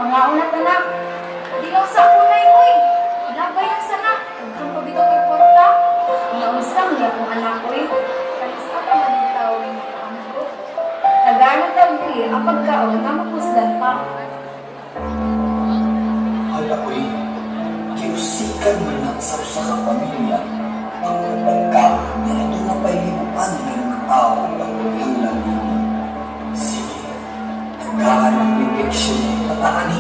Pangaunat anak. Di lang sa kunay oy. Labay lang sana. Kung pabito kay porta. Inausang niya kung anak oy. Kalis ako magitaw ng mga ko. Tagaan tayo dili ang pagkaon nga mapusdan pa. Hala ko'y kiusikan man ng sa pamilya ang pagkaon na ito na pailipan ng mga tao ang kanyang lamini. Sige, nagkaan ang infeksyon ng pataani.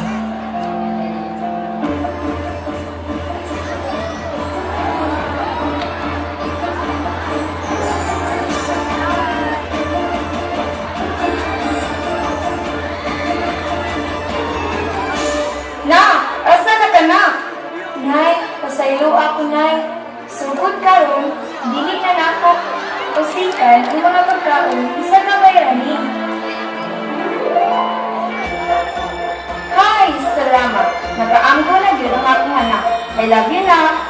Na! Asa na ka na? Nay, pasaylo ako, Nay. Sugod karon, dili na nako. Usikan ang mga pagkaon, isa na bayranin. Hi! Salamat. Nakaangko na yun ang akong anak. I love you na.